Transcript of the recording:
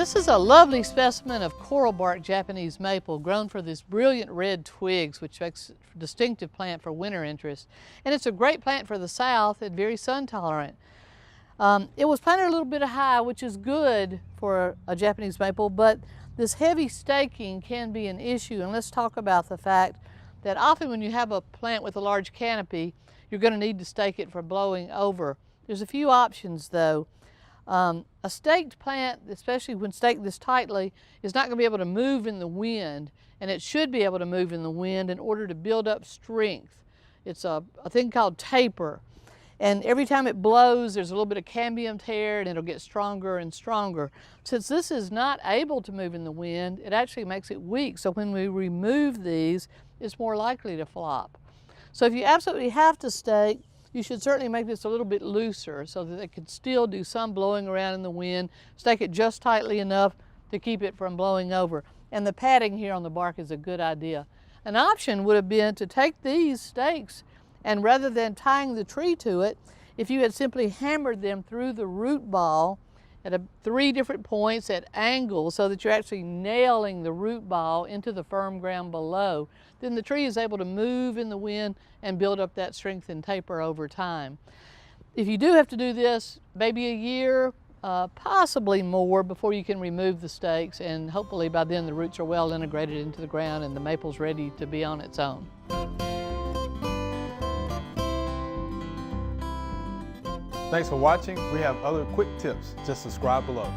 This is a lovely specimen of coral bark Japanese maple grown for this brilliant red twigs, which makes a distinctive plant for winter interest. And it's a great plant for the south and very sun tolerant. It was planted a little bit high, which is good for a Japanese maple, but this heavy staking can be an issue. And let's talk about the fact that often when you have a plant with a large canopy, you're going to need to stake it for blowing over. There's a few options though. A staked plant, especially when staked this tightly, is not going to be able to move in the wind, and it should be able to move in the wind in order to build up strength. It's a thing called taper, and every time it blows there's a little bit of cambium tear and it'll get stronger and stronger. Since this is not able to move in the wind, it actually makes it weak, so when we remove these it's more likely to flop. So if you absolutely have to stake, you should certainly make this a little bit looser so that it could still do some blowing around in the wind. Stake it just tightly enough to keep it from blowing over. And the padding here on the bark is a good idea. An option would have been to take these stakes and rather than tying the tree to it, if you had simply hammered them through the root ball at 3 different points at angles so that you're actually nailing the root ball into the firm ground below, then the tree is able to move in the wind and build up that strength and taper over time. If you do have to do this, maybe a year, possibly more before you can remove the stakes, and hopefully by then the roots are well integrated into the ground and the maple's ready to be on its own. Thanks for watching. We have other quick tips. Just subscribe below.